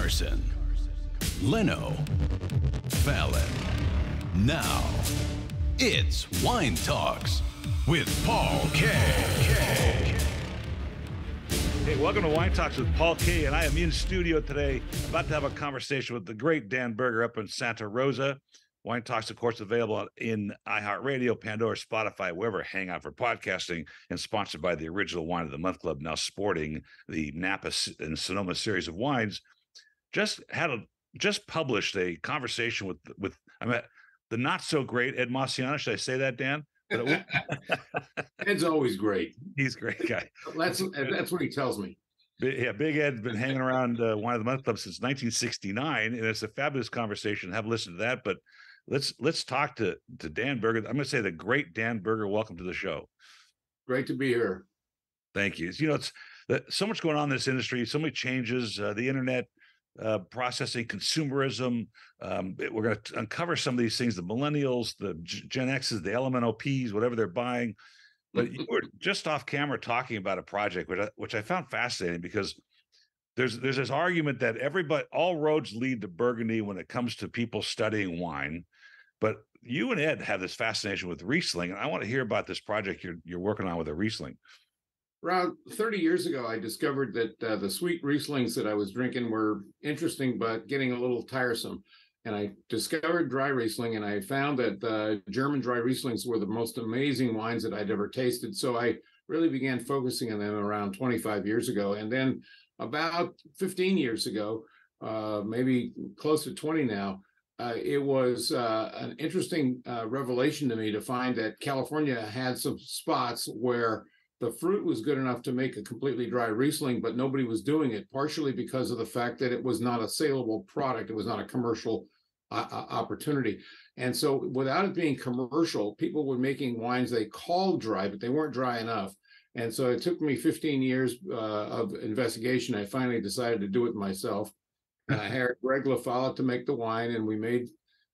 Carson, Leno, Fallon. Now, it's Wine Talks with Paul K. Hey, welcome to Wine Talks with Paul K. And I am in studio today, about to have a conversation with the great Dan Berger up in Santa Rosa. Wine Talks, of course, available in iHeartRadio, Pandora, Spotify, wherever hang out for podcasting, and sponsored by the Original Wine of the Month Club, now sporting the Napa and Sonoma series of wines. Just published a conversation with the not so great Ed Massiano. Should I say that, Dan? Ed's always great. He's a great guy. That's what he tells me. Big Ed's been hanging around Wine of the Month Club since 1969, and it's a fabulous conversation. Have listened to that, but let's talk to Dan Berger. I'm going to say the great Dan Berger. Welcome to the show. Great to be here. Thank you. It's so much going on in this industry. So many changes. The internet. Processing, consumerism. We're going to uncover some of these things, the millennials, the Gen X's, the LMNOPs, whatever they're buying. But you were just off camera talking about a project, which I found fascinating, because there's this argument that all roads lead to Burgundy when it comes to people studying wine. But you and Ed have this fascination with Riesling, and I want to hear about this project you're working on with a Riesling. Around 30 years ago, I discovered that the sweet Rieslings that I was drinking were interesting, but getting a little tiresome. And I discovered dry Riesling, and I found that the German dry Rieslings were the most amazing wines that I'd ever tasted. So I really began focusing on them around 25 years ago. And then about 15 years ago, maybe close to 20 now, it was an interesting revelation to me to find that California had some spots where the fruit was good enough to make a completely dry Riesling, but nobody was doing it, partially because of the fact that it was not a saleable product. It was not a commercial opportunity. And so without it being commercial, people were making wines they called dry, but they weren't dry enough. And so it took me 15 years of investigation. I finally decided to do it myself. And I hired Greg LaFollette to make the wine, and we made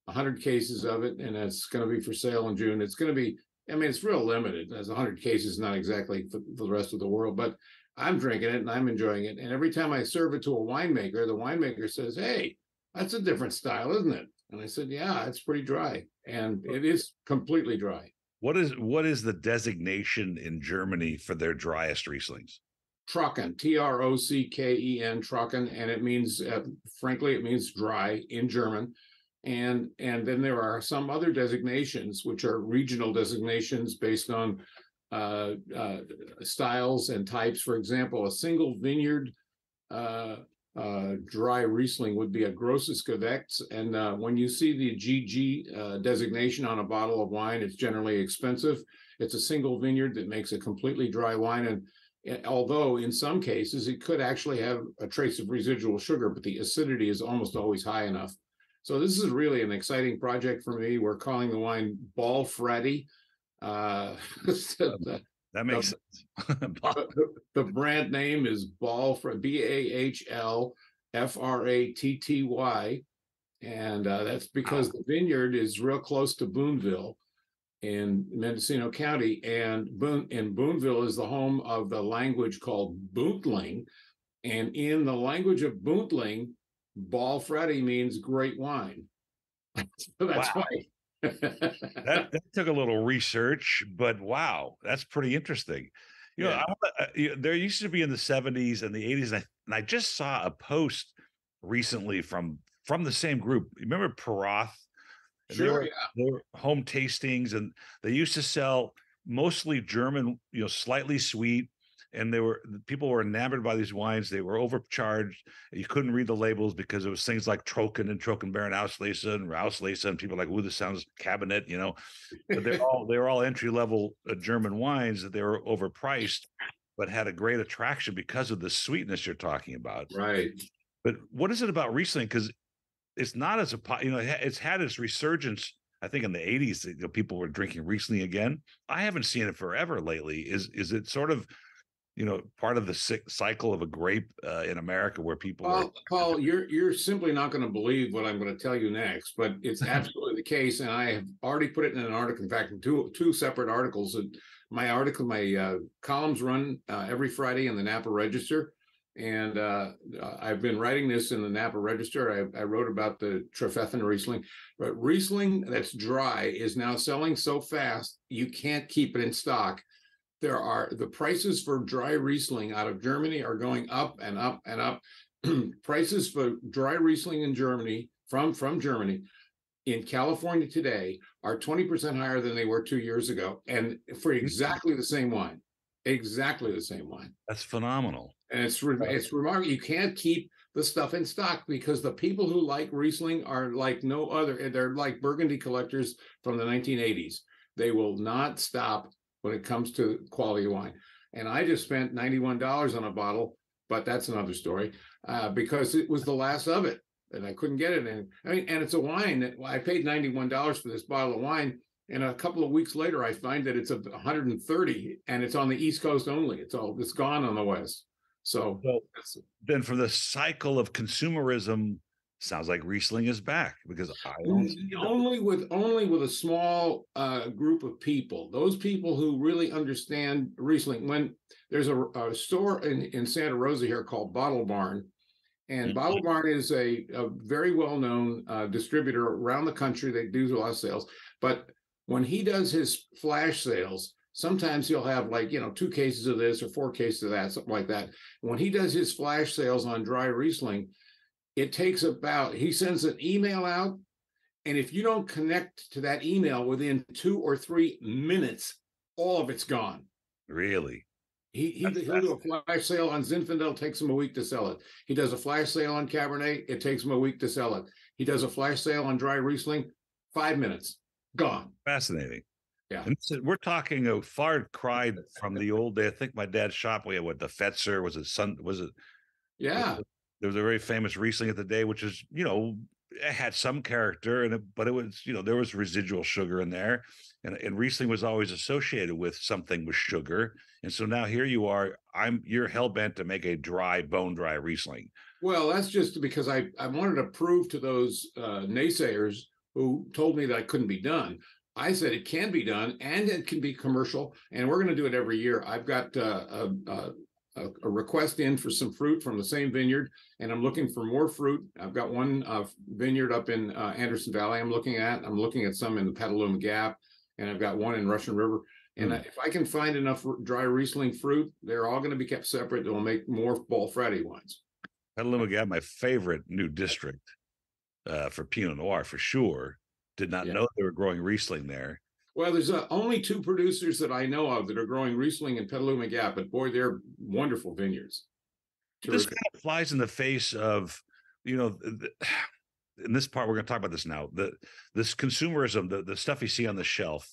100 cases of it, and it's going to be for sale in June. It's going to be, it's real limited. As 100 cases, not exactly for the rest of the world, but I'm drinking it and I'm enjoying it. And every time I serve it to a winemaker, the winemaker says, "Hey, that's a different style, isn't it?" And I said, "Yeah, it's pretty dry." And it is completely dry. What is the designation in Germany for their driest Rieslings? Trocken, Trocken, Trocken. And it means, frankly, it means dry in German. And then there are some other designations, which are regional designations based on styles and types. For example, a single vineyard dry Riesling would be a Grosses Gewächs. And when you see the GG designation on a bottle of wine, it's generally expensive. It's a single vineyard that makes a completely dry wine. And although in some cases it could actually have a trace of residual sugar, but the acidity is almost always high enough. So this is really an exciting project for me. We're calling the wine Ball Freddy. That makes sense. The brand name is Ball for BAHLFRATTY. And that's because the vineyard is real close to Boonville in Mendocino County. And Boonville is the home of the language called Boontling. And in the language of Boontling, Ball Freddy means great wine. So that's why. that took a little research, but wow, that's pretty interesting. There used to be in the 70s and the 80s, and I just saw a post recently from the same group. Remember Peroth? Sure, they were home tastings, and they used to sell mostly German, slightly sweet. And people were enamored by these wines. They were overcharged. You couldn't read the labels because it was things like Trocken and Trockenbeeren Auslese and Rauslese, and people were like, "Ooh, this sounds cabinet," But they were all entry level German wines that they were overpriced, but had a great attraction because of the sweetness you're talking about. Right. But what is it about Riesling? Because it's not as it's had its resurgence. I think in the 80s, people were drinking Riesling again. I haven't seen it forever lately. Is it sort of part of the cycle of a grape in America where people Paul, you're simply not going to believe what I'm going to tell you next, but it's absolutely the case. And I have already put it in an article. In fact, in two separate articles. My columns run every Friday in the Napa Register. And I've been writing this in the Napa Register. I wrote about the Trefethen Riesling, but Riesling that's dry is now selling so fast you can't keep it in stock. The prices for dry Riesling out of Germany are going up and up and up. Prices for dry Riesling in Germany from Germany in California today are 20% higher than they were 2 years ago, and for exactly the same wine. Exactly the same wine. That's phenomenal. And it's remarkable. You can't keep the stuff in stock because the people who like Riesling are like no other. They're like Burgundy collectors from the 1980s. They will not stop when it comes to quality wine. And I just spent $91 on a bottle, but that's another story, because it was the last of it, and I couldn't get it. And it's a wine that I paid $91 for this bottle of wine. And a couple of weeks later, I find that it's 130, and it's on the East Coast only. It's gone on the West. So then, for the cycle of consumerism, sounds like Riesling is back, because I don't see it. only with a small group of people. Those people who really understand Riesling. When there's a store in Santa Rosa here called Bottle Barn, and Bottle Barn is a very well-known distributor around the country. They do a lot of sales, but when he does his flash sales, sometimes he'll have 2 cases of this or 4 cases of that, something like that. When he does his flash sales on dry Riesling, it takes he sends an email out, and if you don't connect to that email within 2 or 3 minutes, all of it's gone. Really? He'll do a flash sale on Zinfandel, takes him a week to sell it. He does a flash sale on Cabernet, it takes him a week to sell it. He does a flash sale on dry Riesling, 5 minutes, gone. Fascinating. Yeah. And we're talking a far cry from the old day. I think my dad's shop, we had the Fetzer, was it? Yeah. There was a very famous Riesling at the day, which is, it had some character but it was, there was residual sugar in there. And Riesling was always associated with something with sugar. And so now here you are, you're hell-bent to make a bone dry Riesling. Well, that's just because I wanted to prove to those naysayers who told me that it couldn't be done. I said it can be done, and it can be commercial, and we're going to do it every year. I've got a request in for some fruit from the same vineyard, and I'm looking for more fruit. I've got one vineyard up in Anderson Valley I'm looking at some in the Petaluma Gap, and I've got one in Russian River. And if I can find enough dry Riesling fruit, they're all going to be kept separate. They'll make more Bolfretti wines. Petaluma Gap, my favorite new district for Pinot Noir, for sure. Did not know they were growing Riesling there. Well, there's only 2 producers that I know of that are growing Riesling in Petaluma Gap, but boy, they're wonderful vineyards. This kind of flies in the face of, in this part, we're going to talk about this now, this consumerism, the stuff you see on the shelf,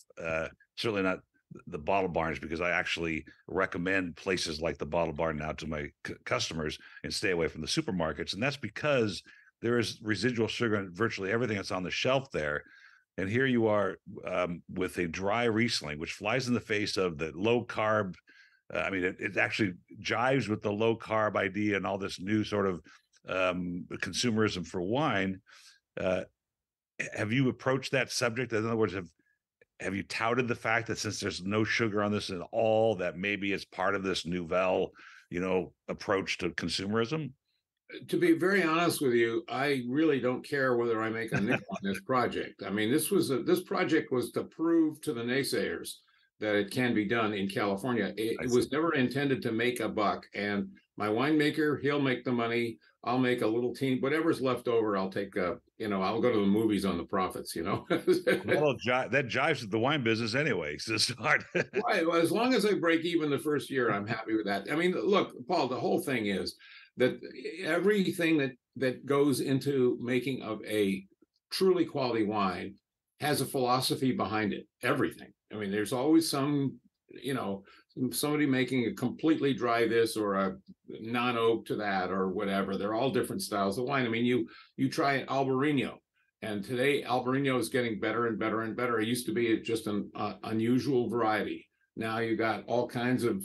certainly not the Bottle Barns, because I actually recommend places like the Bottle Barn now to my customers and stay away from the supermarkets. And that's because there is residual sugar in virtually everything that's on the shelf there. And here you are with a dry Riesling, which flies in the face of the low carb. It actually jives with the low carb idea and all this new sort of consumerism for wine. Have you approached that subject? In other words, have you touted the fact that since there's no sugar on this at all, that maybe it's part of this nouvelle, approach to consumerism? To be very honest with you, I really don't care whether I make a nickel on this project. This project was to prove to the naysayers that it can be done in California. It was never intended to make a buck. And my winemaker, he'll make the money. I'll make a little whatever's left over, I'll take I'll go to the movies on the profits, Well, that jives with the wine business anyway. So it's hard. Right. Well, as long as I break even the first year, I'm happy with that. Look, Paul, the whole thing is that everything that goes into making of a truly quality wine has a philosophy behind it. Everything. There's always somebody making a completely dry this or a non-oak to that or whatever. They're all different styles of wine. You try Albarino, and today Albarino is getting better and better and better. It used to be just an unusual variety. Now you got all kinds of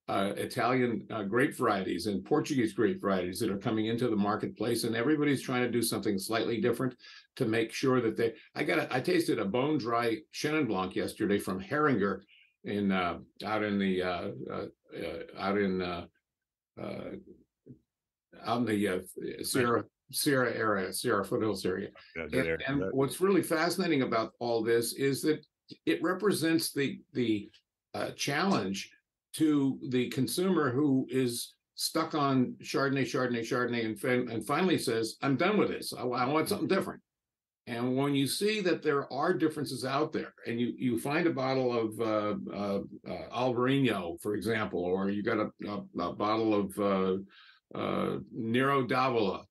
Italian grape varieties and Portuguese grape varieties that are coming into the marketplace, and everybody's trying to do something slightly different to make sure that I tasted a bone dry Chenin Blanc yesterday from Heringer out in on the Sierra area, Sierra foothills area. And what's really fascinating about all this is that it represents the challenge to the consumer who is stuck on Chardonnay, and finally says, I'm done with this. I want something different. And when you see that there are differences out there, and you find a bottle of Alvarinho, for example, or you got a bottle of Nero d'Avola,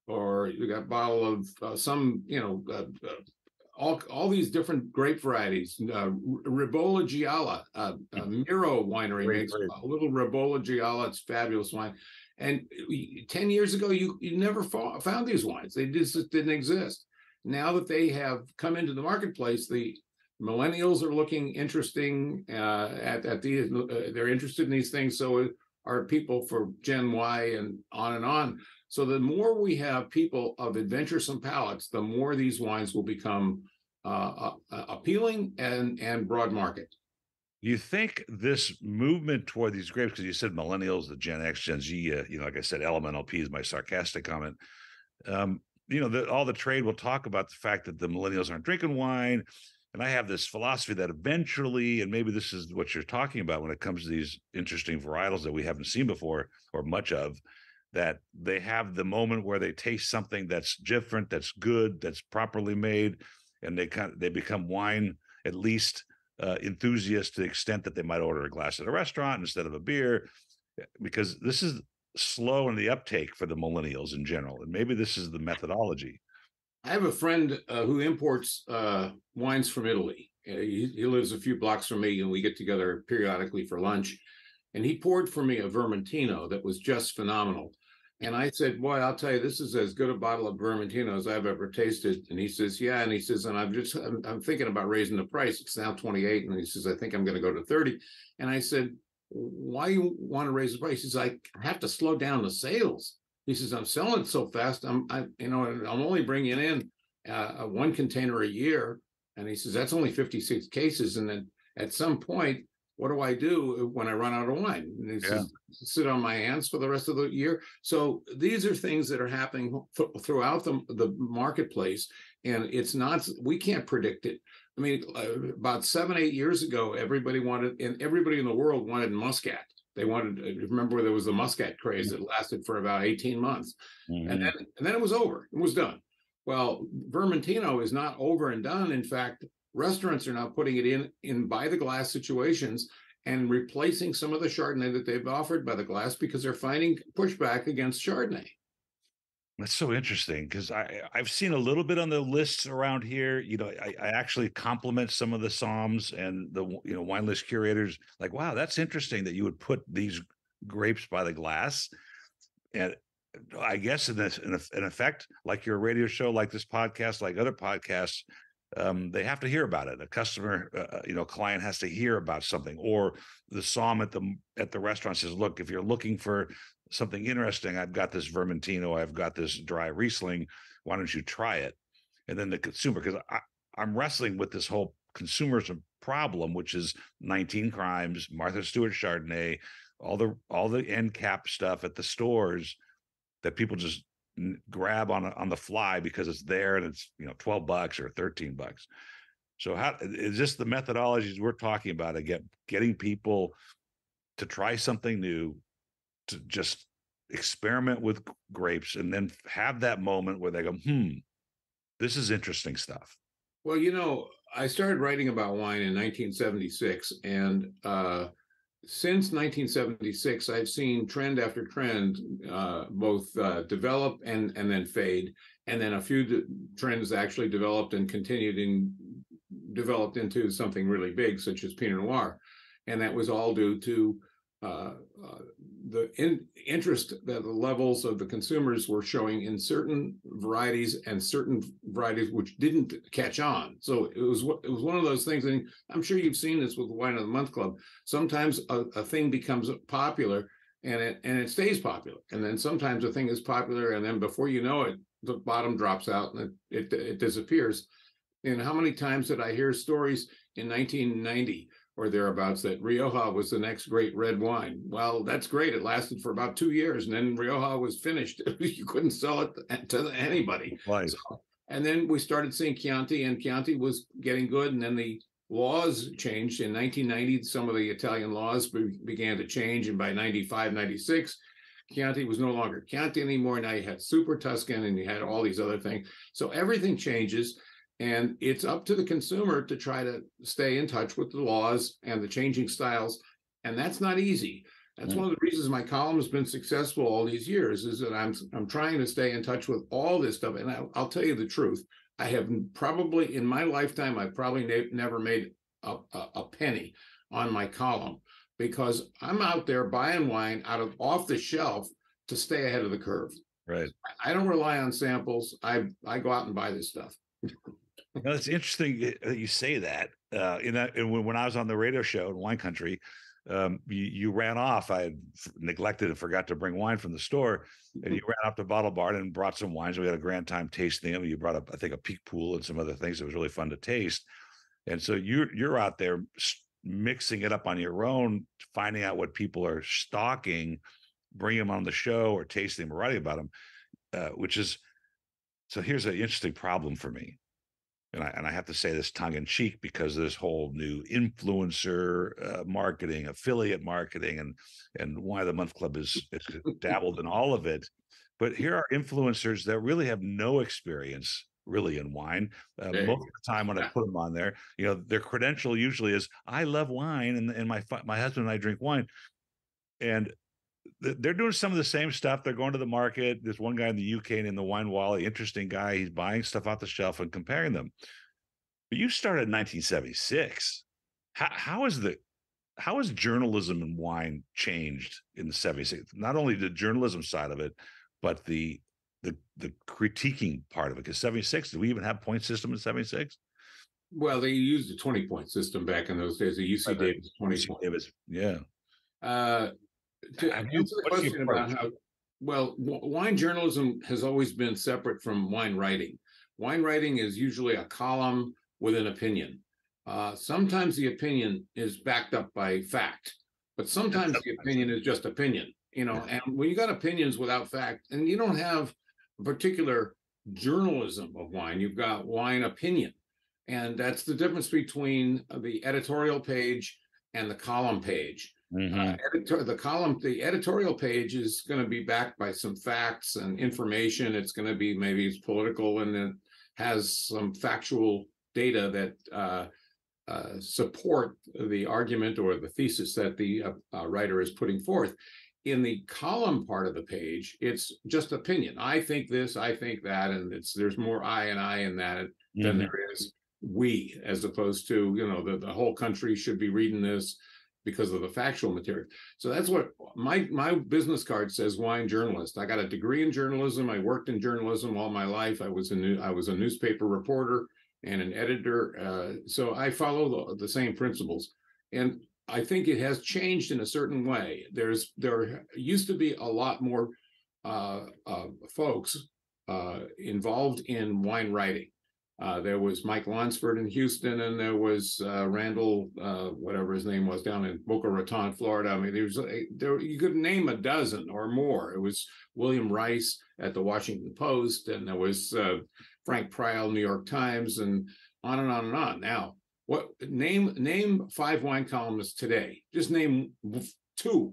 or you got a bottle of some, all these different grape varieties. Ribolla Gialla, Miro winery makes a little Ribolla Gialla. It's fabulous wine. And 10 years ago, you never found these wines. They just didn't exist. Now that they have come into the marketplace, the millennials are looking interesting at these. They're interested in these things. So are people for Gen Y and on and on. So the more we have people of adventuresome palates, the more these wines will become appealing and broad market. You think this movement toward these grapes, because you said millennials, the Gen X, Gen Z, like I said, elemental P is my sarcastic comment. All the trade will talk about the fact that the millennials aren't drinking wine. And I have this philosophy that eventually, and maybe this is what you're talking about when it comes to these interesting varietals that we haven't seen before or much of, that they have the moment where they taste something that's different, that's good, that's properly made, and they become wine, at least enthusiasts, to the extent that they might order a glass at a restaurant instead of a beer, because this is slow in the uptake for the millennials in general. And maybe this is the methodology. I have a friend who imports wines from Italy. He lives a few blocks from me, and we get together periodically for lunch. And he poured for me a Vermentino that was just phenomenal. And I said, boy, I'll tell you, this is as good a bottle of Vermentino as I've ever tasted. And he says, yeah. And he says, and I'm thinking about raising the price. It's now 28. And he says, I think I'm going to go to 30. And I said, why you want to raise the price? He says, I have to slow down the sales. He says, I'm selling it so fast. I'm only bringing in one container a year. And he says, that's only 56 cases. And then at some point, what do I do when I run out of wine? And he says, sit on my hands for the rest of the year. So these are things that are happening throughout the marketplace. And we can't predict it. I mean, about 7-8 years ago, everybody in the world wanted Muscat. They wanted, remember there was the Muscat craze that lasted for about 18 months. Mm-hmm. And then it was over. It was done. Well, Vermentino is not over and done. In fact, restaurants are now putting it in by the glass situations and replacing some of the Chardonnay that they've offered by the glass because they're finding pushback against Chardonnay. That's so interesting, because I've seen a little bit on the lists around here. I actually compliment some of the somms and the wine list curators. Like, wow, that's interesting that you would put these grapes by the glass. And I guess in effect, like your radio show, like this podcast, like other podcasts, they have to hear about it. A customer, client has to hear about something, or the somm at the restaurant says, look, if you're looking for something interesting, I've got this Vermentino, I've got this dry Riesling, why don't you try it? And then the consumer, because I'm wrestling with this whole consumerism problem, which is 19 Crimes, Martha Stewart Chardonnay, all the end cap stuff at the stores that people just grab on the fly because it's there and it's $12 or $13. So how is this the methodologies we're talking about, again, getting people to try something new, to just experiment with grapes, and then have that moment where they go, this is interesting stuff? Well, I started writing about wine in 1976, and since 1976, I've seen trend after trend both develop and then fade, and then a few trends actually developed and developed into something really big, such as Pinot Noir, and that was all due to the interest that the levels of the consumers were showing in certain varieties, and certain varieties which didn't catch on. So it was one of those things, and I'm sure you've seen this with the Wine of the Month Club. Sometimes a thing becomes popular and it stays popular, and then sometimes a thing is popular, and then before you know it, the bottom drops out and it disappears. And how many times did I hear stories in 1990 or thereabouts that Rioja was the next great red wine. Well, that's great. It lasted for about 2 years, and then Rioja was finished. You couldn't sell it to anybody. Right. So, and then we started seeing Chianti, and Chianti was getting good. And then the laws changed in 1990. Some of the Italian laws began to change, and by 95, 96, Chianti was no longer Chianti anymore. Now you had Super Tuscan, and you had all these other things. So everything changes. And it's up to the consumer to try to stay in touch with the laws and the changing styles. And that's not easy. That's one of the reasons my column has been successful all these years, is that I'm trying to stay in touch with all this stuff. And I'll tell you the truth. I have probably, in my lifetime, I've probably never made a penny on my column, because I'm out there buying wine off the shelf to stay ahead of the curve. Right. I don't rely on samples. I go out and buy this stuff. Now, it's interesting that you say that. When I was on the radio show in Wine Country, you ran off. I had neglected and forgot to bring wine from the store, and you ran up to Bottle Barn and brought some wines. We had a grand time tasting them. You brought up, I think, a Peak Pool and some other things. It was really fun to taste. And so you're out there mixing it up on your own, finding out what people are stocking, bring them on the show or tasting them or writing about them, so here's an interesting problem for me. And I have to say this tongue in cheek, because of this whole new influencer marketing, affiliate marketing, and Wine of the Month Club is dabbled in all of it. But here are influencers that really have no experience really in wine. Most of the time when I put them on there, their credential usually is, I love wine, and my husband and I drink wine. And they're doing some of the same stuff. They're going to the market. There's one guy in the UK and in the Wine Wally, interesting guy. He's buying stuff off the shelf and comparing them. But you started in 1976. How has journalism in wine changed in the 76? Not only the journalism side of it, but the critiquing part of it. Because 76, did we even have point system in 76? Well, they used a 20-point system back in those days. The UC Davis 20 point. Davis, yeah. To answer the question about how, well, wine journalism has always been separate from wine writing. Wine writing is usually a column with an opinion. Sometimes the opinion is backed up by fact, but sometimes the opinion is just opinion, and when you got opinions without fact, and you don't have a particular journalism of wine, you've got wine opinion. And that's the difference between the editorial page and the column page. Mm-hmm. The editorial page is going to be backed by some facts and information. It's going to be, maybe it's political, and it has some factual data that support the argument or the thesis that the writer is putting forth. In the column part of the page, it's just opinion. I think this, I think that, and there's more I and I in that than there is we, as opposed to the whole country should be reading this because of the factual material. So that's what my business card says, wine journalist. I got a degree in journalism. I worked in journalism all my life. I was a newspaper reporter and an editor. So I follow the same principles. And I think it has changed in a certain way. There used to be a lot more folks involved in wine writing. There was Mike Lonsford in Houston, and there was Randall, whatever his name was, down in Boca Raton, Florida. I mean, you could name a dozen or more. It was William Rice at the Washington Post, and there was Frank Pryall, New York Times, and on and on and on. Now, name 5 wine columnists today. Just name 2.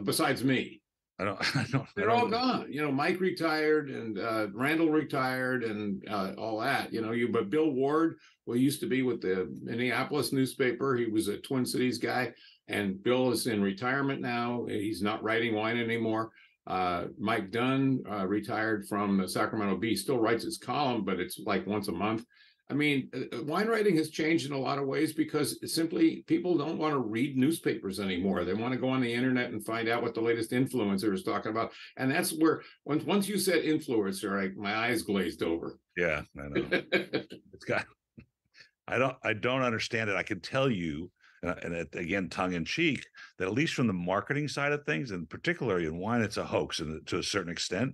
Besides me? I don't. They're all gone. Mike retired, and Randall retired, and all that. But Bill Ward, who used to be with the Minneapolis newspaper, he was a Twin Cities guy, and Bill is in retirement now. He's not writing wine anymore. Mike Dunn retired from the Sacramento Bee. Still writes his column, but it's like once a month. I mean, wine writing has changed in a lot of ways because simply people don't want to read newspapers anymore. They want to go on the internet and find out what the latest influencer is talking about. And that's where, once you said influencer, my eyes glazed over. Yeah, I know. I don't understand it. I can tell you, and again, tongue in cheek, that at least from the marketing side of things, and particularly in wine, it's a hoax, and to a certain extent.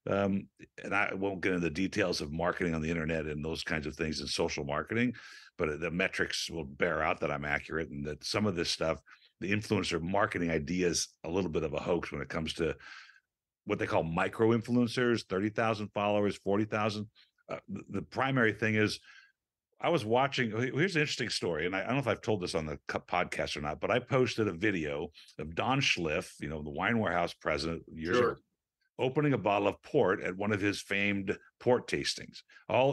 And I won't get into the details of marketing on the internet and those kinds of things and social marketing, but the metrics will bear out that I'm accurate, and that some of this stuff, the influencer marketing idea, is a little bit of a hoax when it comes to what they call micro influencers, 30,000 followers, 40,000. The primary thing is, I was watching. Here's an interesting story, and I don't know if I've told this on the podcast or not, but I posted a video of Don Schliff, the wine warehouse president years ago, opening a bottle of port at one of his famed port tastings.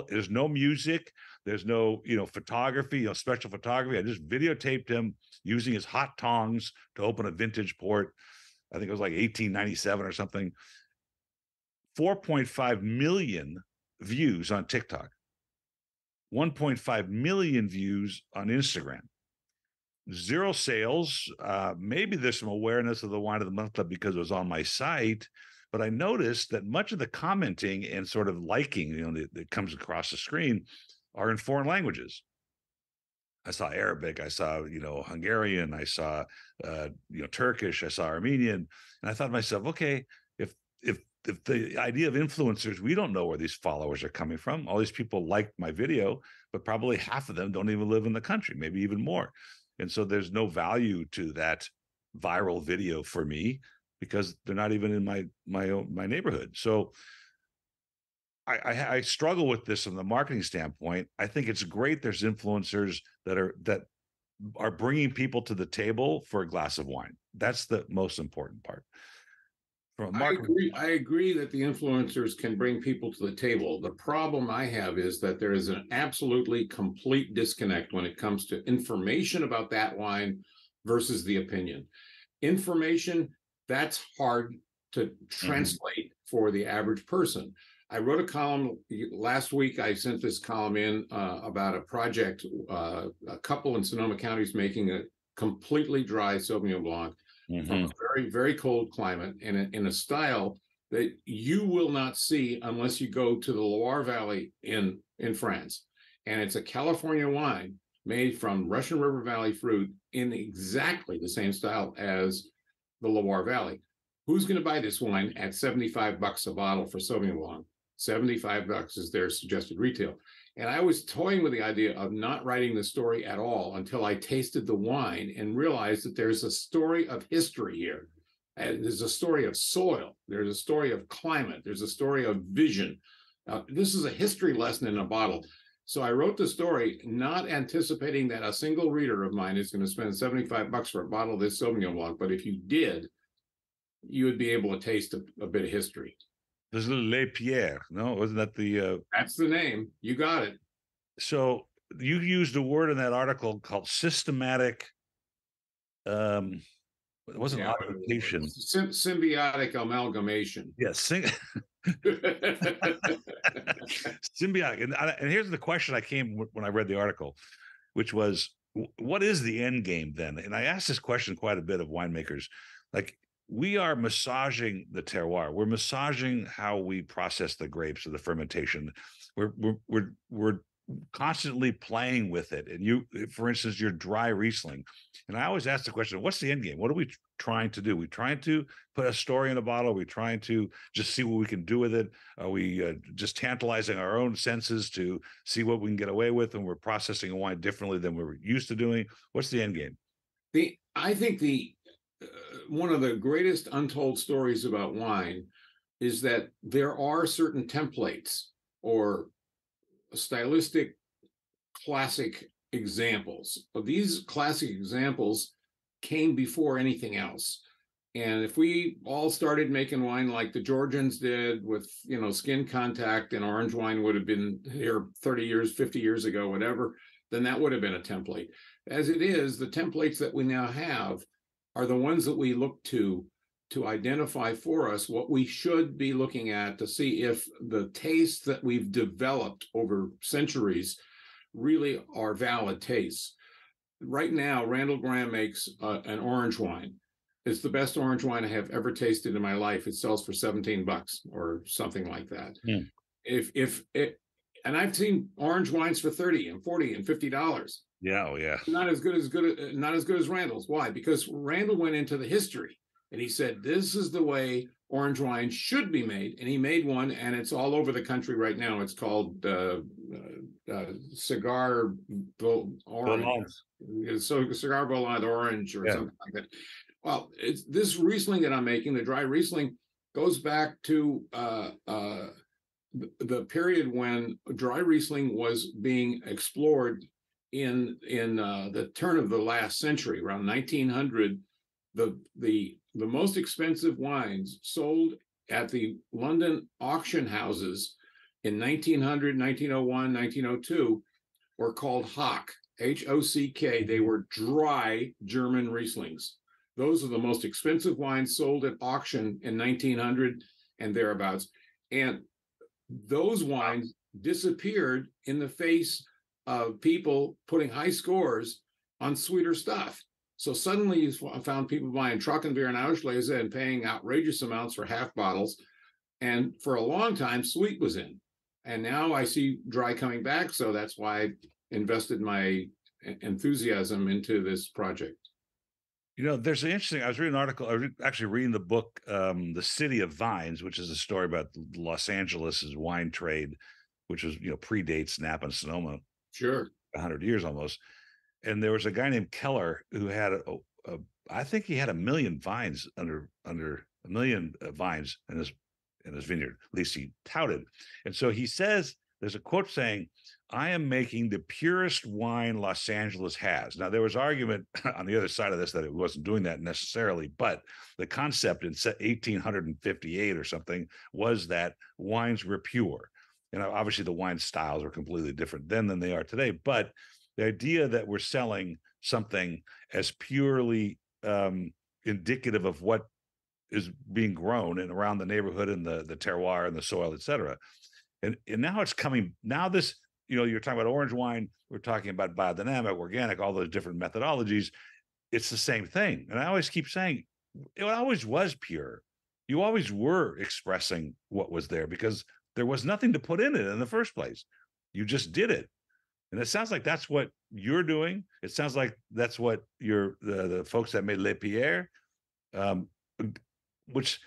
There's no music, there's no photography, special photography. I just videotaped him using his hot tongs to open a vintage port. I think it was like 1897 or something. 4.5 million views on TikTok, 1.5 million views on Instagram. 0 sales. Maybe there's some awareness of the Wine of the Month Club because it was on my site, but I noticed that much of the commenting and sort of liking, that comes across the screen are in foreign languages. I saw Arabic, I saw, Hungarian, I saw, Turkish, I saw Armenian. And I thought to myself, okay, if the idea of influencers, we don't know where these followers are coming from. All these people liked my video, but probably half of them don't even live in the country, maybe even more. And so there's no value to that viral video for me because they're not even in my neighborhood. So I struggle with this from the marketing standpoint. I think it's great there's influencers that are bringing people to the table for a glass of wine. That's the most important part. I agree that the influencers can bring people to the table. The problem I have is that there is an absolutely complete disconnect when it comes to information about that wine versus the opinion. Information, that's hard to translate for the average person. I wrote a column last week. I sent this column in about a project. A couple in Sonoma County is making a completely dry Sauvignon Blanc from a very, very cold climate and in a style that you will not see unless you go to the Loire Valley in France. And it's a California wine made from Russian River Valley fruit in exactly the same style as the Loire Valley. Who's going to buy this wine at $75 a bottle for Sauvignon Blanc? $75 is their suggested retail. And I was toying with the idea of not writing the story at all until I tasted the wine and realized that there's a story of history here. And there's a story of soil. There's a story of climate. There's a story of vision. This is a history lesson in a bottle. So I wrote the story not anticipating that a single reader of mine is going to spend $75 for a bottle of this Sauvignon Blanc. But if you did, you would be able to taste a bit of history. There's little Les Pierres, no? Wasn't that the... That's the name. You got it. So you used a word in that article called systematic... it wasn't augmentation. Symbiotic amalgamation. Yes. Symbiotic. And here's the question I came when I read the article, which was, what is the end game then? And I asked this question quite a bit of winemakers. Like, we are massaging the terroir. We're massaging how we process the grapes or the fermentation. We're constantly playing with it. And you, for instance, your dry Riesling. And I always ask the question, what's the end game? What are we trying to do? We trying to put a story in a bottle? Are we trying to just see what we can do with it? Are we just tantalizing our own senses to see what we can get away with? And we're processing a wine differently than we're used to doing. What's the end game? I think one of the greatest untold stories about wine is that there are certain templates or stylistic classic examples. But these classic examples came before anything else. And if we all started making wine like the Georgians did with, skin contact, and orange wine would have been here 30 years, 50 years ago, whatever, then that would have been a template. As it is, the templates that we now have are the ones that we look to identify for us what we should be looking at to see if the tastes that we've developed over centuries really are valid tastes. Right now, Randall Graham makes an orange wine. It's the best orange wine I have ever tasted in my life. It sells for $17 or something like that. Yeah. And I've seen orange wines for $30 and $40 and $50. Yeah, oh yeah. Not as good as Randall's. Why? Because Randall went into the history. And he said, this is the way orange wine should be made. And he made one, and it's all over the country right now. It's called Cigar Orange. So Cigar Volant Orange or something like that. Well, it's this Riesling that I'm making, the dry Riesling, goes back to the period when dry Riesling was being explored in the turn of the last century, around 1900. The most expensive wines sold at the London auction houses in 1900, 1901, 1902 were called Hock, H-O-C-K. They were dry German Rieslings. Those are the most expensive wines sold at auction in 1900 and thereabouts. And those wines disappeared in the face of people putting high scores on sweeter stuff. So suddenly you found people buying Trockenbeer and Auslese and paying outrageous amounts for half bottles. And for a long time, sweet was in. And now I see dry coming back. So that's why I invested my enthusiasm into this project. You know, there's an interesting, I was reading an article, I was actually reading the book, The City of Vines, which is a story about Los Angeles's wine trade, which was, predates Napa and Sonoma. Sure. 100 years almost. And there was a guy named Keller who had I think he had 1 million vines under 1 million vines in his vineyard. At least he touted. And so he says, there's a quote saying, "I am making the purest wine Los Angeles has." Now, there was argument on the other side of this that it wasn't doing that necessarily, but the concept in 1858 or something was that wines were pure. And obviously the wine styles are completely different then than they are today. But the idea that we're selling something as purely indicative of what is being grown and around the neighborhood and the terroir and the soil, et cetera. And now it's coming, now this, you're talking about orange wine, we're talking about biodynamic, organic, all those different methodologies. It's the same thing. And I always keep saying, it always was pure. You always were expressing what was there because there was nothing to put in it in the first place. You just did it. And it sounds like that's what you're doing. It sounds like that's what the folks that made Le Pierre, which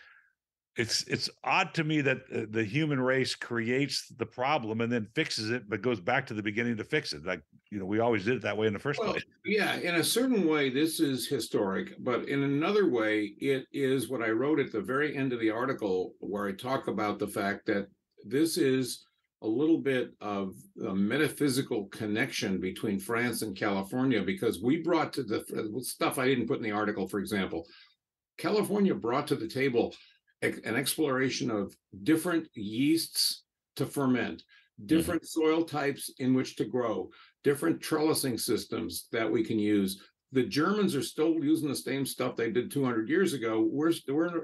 it's odd to me that the human race creates the problem and then fixes it, but goes back to the beginning to fix it. Like, we always did it that way in the first place. Yeah, in a certain way, this is historic, but in another way, it is what I wrote at the very end of the article, where I talk about the fact that this is a little bit of a metaphysical connection between France and California, because we brought to the stuff I didn't put in the article, for example, California brought to the table an exploration of different yeasts to ferment, different soil types in which to grow, different trellising systems that we can use. The Germans are still using the same stuff they did 200 years ago. We're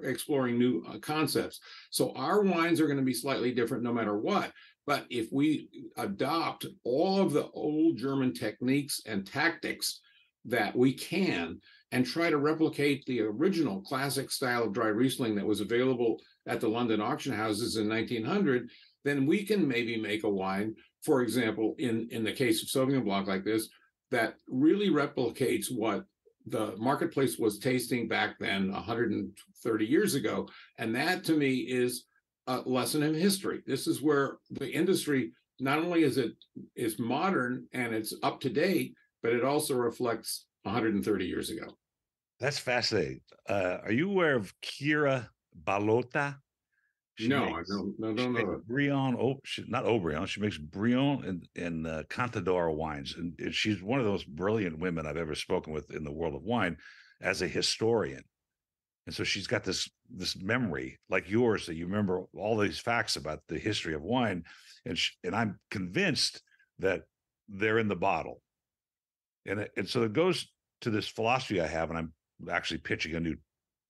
exploring new concepts. So our wines are going to be slightly different no matter what. But if we adopt all of the old German techniques and tactics that we can, and try to replicate the original classic style of dry Riesling that was available at the London auction houses in 1900, then we can maybe make a wine, for example, in the case of Sauvignon Blanc like this, that really replicates what the marketplace was tasting back then 130 years ago. And that, to me, is a lesson in history. This is where the industry, not only is modern and it's up to date, but it also reflects 130 years ago. That's fascinating. Are you aware of Kira Balota? No, I don't know. Brion, not Aubryon. She makes Brion and Cantador wines, and she's one of those brilliant women I've ever spoken with in the world of wine as a historian. And so she's got this memory like yours that you remember all these facts about the history of wine, and I'm convinced that they're in the bottle. And so it goes to this philosophy I have, and I'm actually pitching a new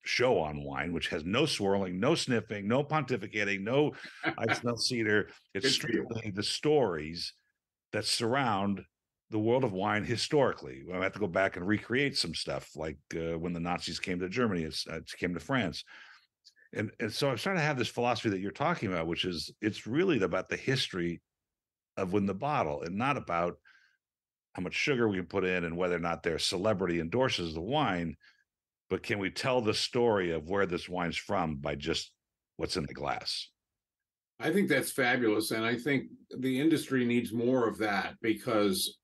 show on wine, which has no swirling, no sniffing, no pontificating, no I smell cedar. It's strictly the stories that surround the world of wine historically. I have to go back and recreate some stuff, like when the Nazis came to Germany, it came to France. And so I'm starting to have this philosophy that you're talking about, which is it's really about the history of when the bottle, and not about how much sugar we can put in and whether or not their celebrity endorses the wine. but can we tell the story of where this wine's from by just what's in the glass? I think that's fabulous, and I think the industry needs more of that because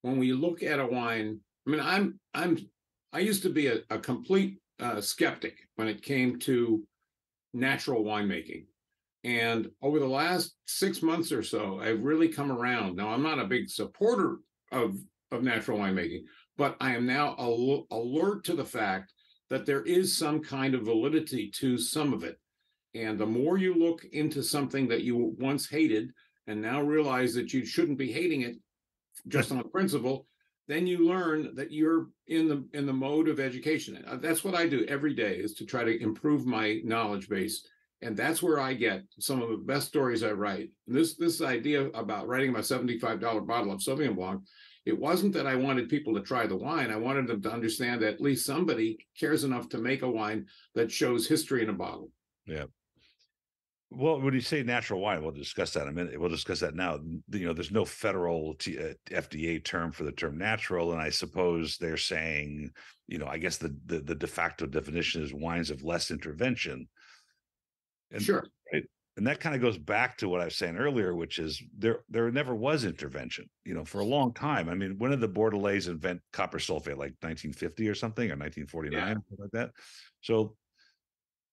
when we look at a wine, I mean, I used to be a complete skeptic when it came to natural winemaking, and over the last 6 months or so, I've really come around. Now, I'm not a big supporter of natural winemaking, but I am now alert to the fact that there is some kind of validity to some of it. And the more you look into something that you once hated and now realize that you shouldn't be hating it just on principle, then you learn that you're in the mode of education. That's what I do every day, is to try to improve my knowledge base. And that's where I get some of the best stories I write. And this idea about writing my $75 bottle of Sauvignon Blanc, it wasn't that I wanted people to try the wine. I wanted them to understand that at least somebody cares enough to make a wine that shows history in a bottle. Yeah. Well, when you say natural wine, we'll discuss that in a minute. We'll discuss that now. There's no federal FDA term for the term natural, and I suppose they're saying, I guess the de facto definition is wines of less intervention. And, sure. Right? And that kind of goes back to what I was saying earlier, which is there never was intervention, for a long time. I mean, when did the Bordelais invent copper sulfate? Like 1950 or something, or 1949, something like that. So,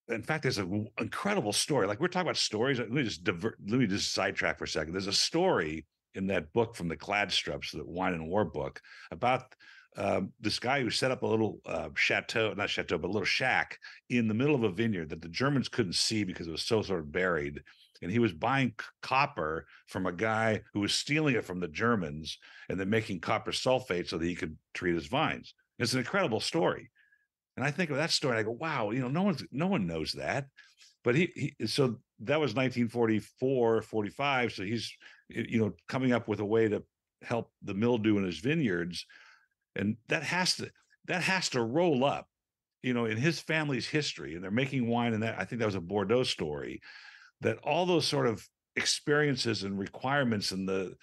in fact, there's an incredible story. Like, we're talking about stories. Let me just sidetrack for a second. There's a story in that book from the Cladstrups, the Wine and War book, about this guy who set up a little not chateau, but a little shack in the middle of a vineyard that the Germans couldn't see because it was so sort of buried. And he was buying copper from a guy who was stealing it from the Germans and then making copper sulfate so that he could treat his vines. It's an incredible story. And I think of that story and I go, wow, no one knows that. But so that was 1944, 45. So he's, coming up with a way to help the mildew in his vineyards. And that has to roll up, in his family's history. And they're making wine. And I think that was a Bordeaux story, that all those sort of experiences and requirements and the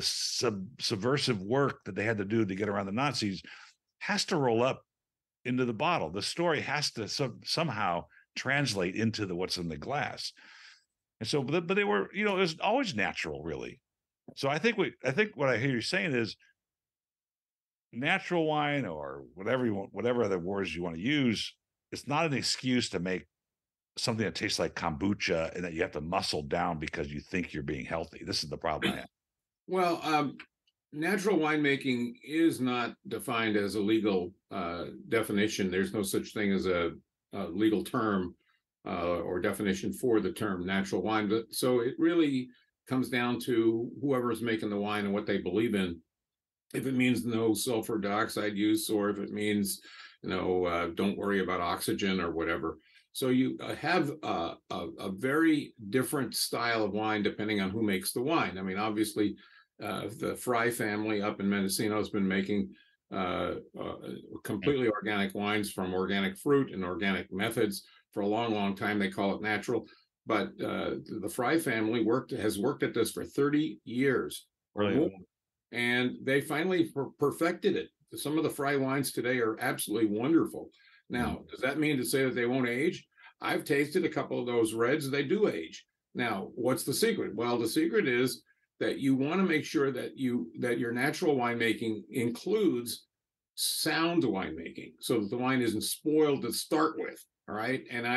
subversive work that they had to do to get around the Nazis has to roll up into the bottle. The story has to somehow translate into what's in the glass. And so, but they were, it was always natural, really. So I think what I hear you saying is natural wine, or whatever other words you want to use. It's not an excuse to make something that tastes like kombucha and that you have to muscle down because you think you're being healthy. This is the problem I have. Well, natural winemaking is not defined as a legal definition. There's no such thing as a legal term or definition for the term natural wine. So it really comes down to whoever's making the wine and what they believe in. If it means no sulfur dioxide use, or if it means, don't worry about oxygen or whatever. So you have a very different style of wine depending on who makes the wine. I mean, obviously, the Fry family up in Mendocino has been making completely organic wines from organic fruit and organic methods for a long, long time. They call it natural. But the Fry family has worked at this for 30 years or more. And they finally perfected it. Some of the Fry wines today are absolutely wonderful. Now, does that mean to say that they won't age? I've tasted a couple of those reds. They do age. Now, what's the secret? Well, the secret is that you want to make sure that your natural winemaking includes sound winemaking, so that the wine isn't spoiled to start with. All right. And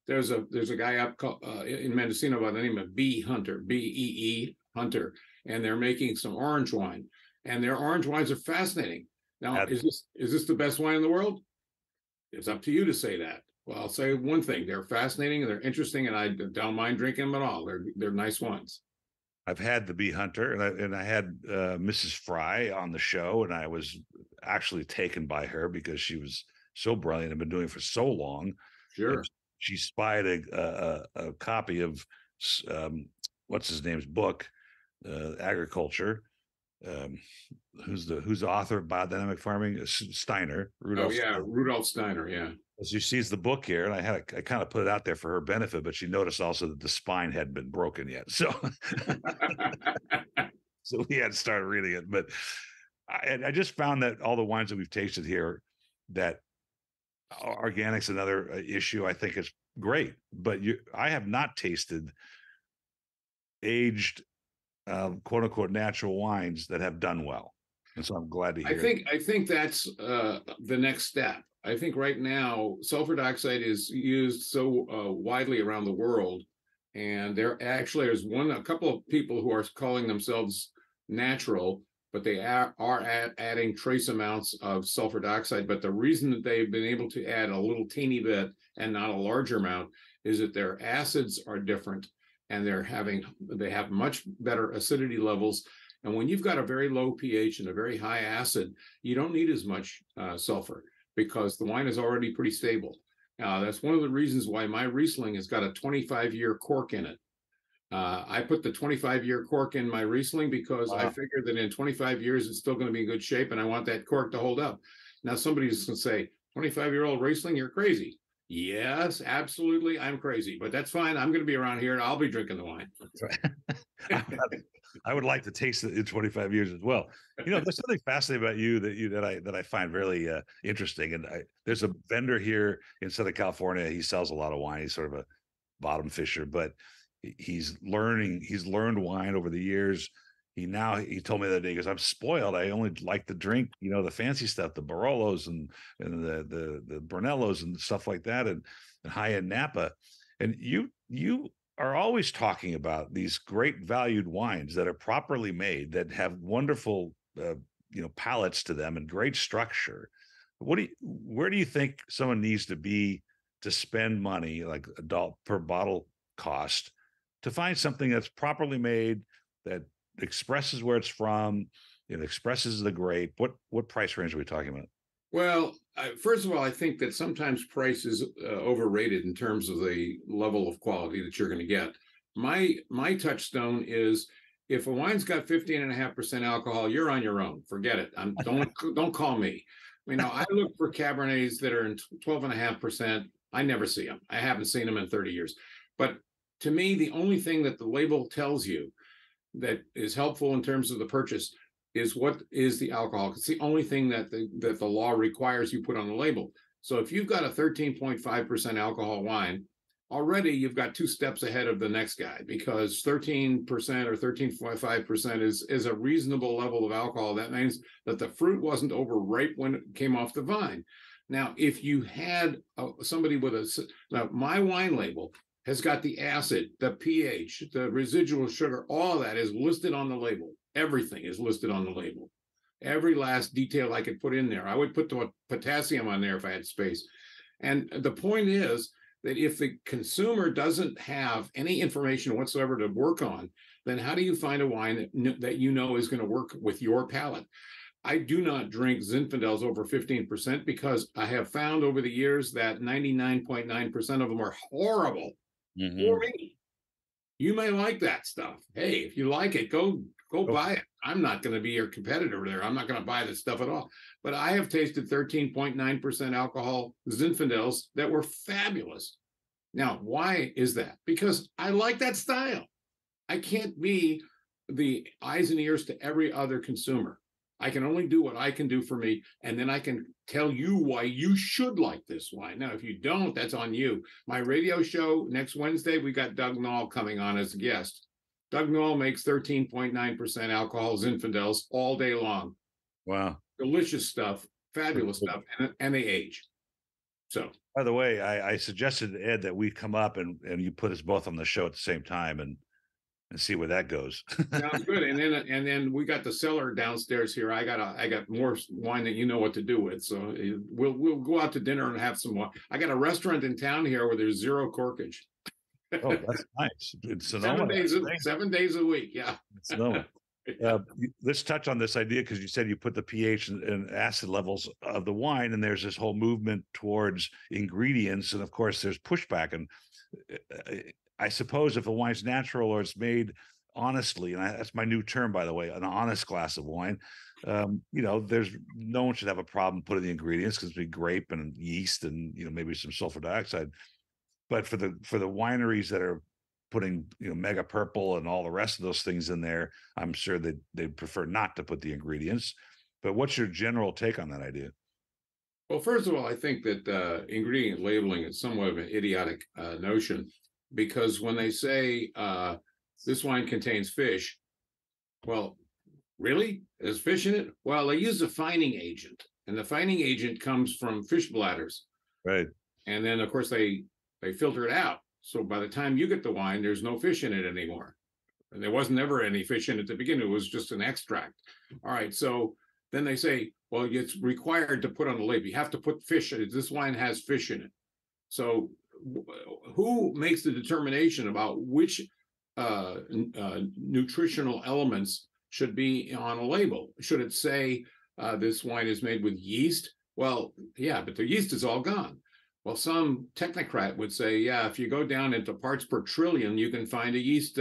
there's a guy up in Mendocino by the name of Bee Hunter, Bee Hunter, and they're making some orange wine, and their orange wines are fascinating. Now, is this the best wine in the world? It's up to you to say that. Well, I'll say one thing: they're fascinating and they're interesting, and I don't mind drinking them at all. They're nice wines. I've had the Bee Hunter, and I had Mrs. Fry on the show, and I was actually taken by her because she was so brilliant and been doing it for so long. Sure. And she spied a copy of what's his name's book, Agriculture. Who's the author of Biodynamic Farming? Steiner. Rudolf Steiner. Yeah. She sees the book here, and I kind of put it out there for her benefit, but she noticed also that the spine hadn't been broken yet, so so we had to start reading it. But I just found that all the wines that we've tasted here, that Organic's another issue. I think it's great, but I have not tasted aged, quote unquote, natural wines that have done well, and so I'm glad to hear. I think that's the next step. I think right now sulfur dioxide is used so widely around the world, and there's a couple of people who are calling themselves natural, but they are adding trace amounts of sulfur dioxide. But the reason that they've been able to add a little teeny bit and not a larger amount is that their acids are different, and they have much better acidity levels. And when you've got a very low pH and a very high acid, you don't need as much sulfur, because the wine is already pretty stable. That's one of the reasons why my Riesling has got a 25-year cork in it. I put the 25-year cork in my Riesling because I figure that in 25 years, it's still going to be in good shape, and I want that cork to hold up. Now, somebody's going to say, 25-year-old Riesling, you're crazy. Yes, absolutely, I'm crazy, but that's fine. I'm going to be around here, and I'll be drinking the wine. I would like to taste it in 25 years as well. There's something fascinating about you that I find really interesting. And there's a vendor here in Southern California. He sells a lot of wine. He's sort of a bottom fisher, but he's learned wine over the years. He told me the other day, he goes, I'm spoiled. I only like to drink, the fancy stuff, the Barolos and the Brunellos and stuff like that, and high-end Napa. And you are always talking about these great valued wines that are properly made, that have wonderful, palates to them and great structure. Where do you think someone needs to be to spend money, like $1 per bottle cost, to find something that's properly made, that expresses where it's from, it expresses the grape? What price range are we talking about? Well, first of all, I think that sometimes price is overrated in terms of the level of quality that you're going to get. My touchstone is, if a wine's got 15.5% alcohol, you're on your own. Forget it. Don't call me. I look for Cabernets that are in 12.5%. I never see them. I haven't seen them in 30 years. But to me, the only thing that the label tells you that is helpful in terms of the purchase is what is the alcohol. It's the only thing that the law requires you put on the label. So if you've got a 13.5% alcohol wine, already you've got 2 steps ahead of the next guy, because 13% or 13.5% is a reasonable level of alcohol. That means that the fruit wasn't overripe when it came off the vine. Now, if you had somebody now my wine label has got the acid, the pH, the residual sugar, all of that is listed on the label. Everything is listed on the label. Every last detail I could put in there. I would put the potassium on there if I had space. And the point is that if the consumer doesn't have any information whatsoever to work on, then how do you find a wine that is going to work with your palate? I do not drink Zinfandels over 15%, because I have found over the years that 99.9% of them are horrible. Mm-hmm. For me. You may like that stuff. Hey, if you like it, go buy it. I'm not going to be your competitor there. I'm not going to buy this stuff at all. But I have tasted 13.9% alcohol Zinfandels that were fabulous. Now, why is that? Because I like that style. I can't be the eyes and ears to every other consumer. I can only do what I can do for me, and then I can tell you why you should like this wine. Now, if you don't, that's on you. My radio show next Wednesday, we got Doug Knoll coming on as a guest. Doug Knoll makes 13.9% alcohol Zinfandels all day long. Wow. Delicious stuff, fabulous stuff, and they age. So, by the way, I suggested to Ed that we come up and you put us both on the show at the same time and see where that goes. Sounds good. And then we got the cellar downstairs here. I got more wine that you know what to do with. So we'll go out to dinner and have some wine. I got a restaurant in town here where there's 0 corkage. Oh, that's nice. It's 7 days a week. Yeah. Let's touch on this idea, because you said you put the pH and acid levels of the wine, and there's this whole movement towards ingredients, and of course there's pushback. And I suppose if a wine's natural or it's made honestly, and that's my new term, by the way, an honest glass of wine, there's no one should have a problem putting the ingredients, because it'd be grape and yeast and maybe some sulfur dioxide. But for the wineries that are putting mega purple and all the rest of those things in there, I'm sure they'd prefer not to put the ingredients. But what's your general take on that idea? Well, first of all, I think that ingredient labeling is somewhat of an idiotic notion, because when they say this wine contains fish, well, really? There's fish in it? Well, they use a fining agent, and the fining agent comes from fish bladders. Right. And then, of course, they filter it out. So by the time you get the wine, there's no fish in it anymore. And there wasn't ever any fish in it to begin with. It was just an extract. All right. So then they say, well, it's required to put on the label. You have to put fish in it. This wine has fish in it. So who makes the determination about which nutritional elements should be on a label? Should it say this wine is made with yeast? Well, yeah, but the yeast is all gone. Well, some technocrat would say, yeah, if you go down into parts per trillion, you can find a yeast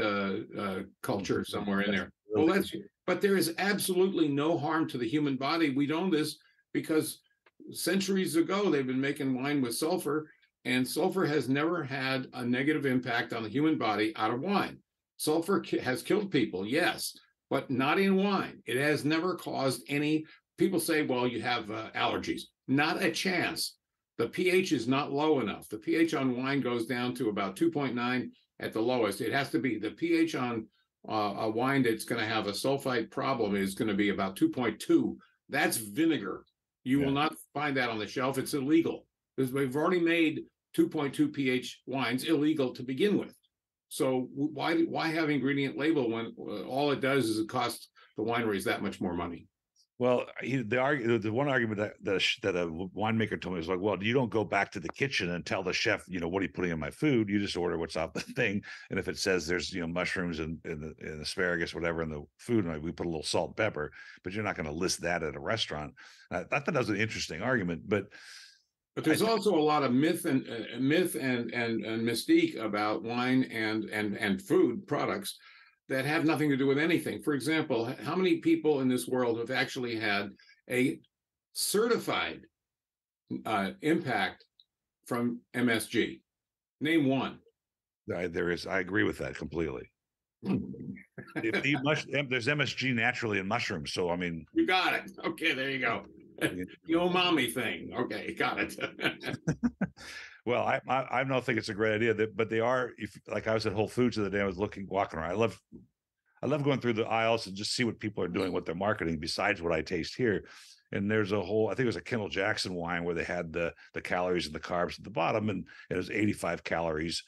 culture somewhere in there. Well, but there is absolutely no harm to the human body. We know this because centuries ago, they've been making wine with sulfur, and sulfur has never had a negative impact on the human body out of wine. Sulfur has killed people, yes, but not in wine. It has never caused any. People say, well, you have allergies. Not a chance. The pH is not low enough. The pH on wine goes down to about 2.9 at the lowest. It has to be the pH on a wine that's going to have a sulfite problem is going to be about 2.2. That's vinegar. You will not find that on the shelf. It's illegal because we've already made 2.2 pH wines illegal to begin with. So why have ingredient label when all it does is it costs the wineries that much more money? Well, the one argument that a winemaker told me was like, well, you don't go back to the kitchen and tell the chef, what are you putting in my food? You just order what's off the thing. And if it says there's, mushrooms and asparagus, whatever in the food, and we put a little salt and pepper, but you're not going to list that at a restaurant. I thought that was an interesting argument, but there's also a lot of myth and mystique about wine and food products that have nothing to do with anything. For example, how many people in this world have actually had a certified impact from MSG? Name one. There is. I agree with that completely. There's MSG naturally in mushrooms, so I mean, you got it. Okay, there you go. The umami thing. Okay, got it. Well, I don't think it's a great idea, but they are. If like I was at Whole Foods the other day, I was walking around. I love going through the aisles and just see what people are doing, what they're marketing besides what I taste here. And there's I think it was a Kendall Jackson wine where they had the calories and the carbs at the bottom, and it was 85 calories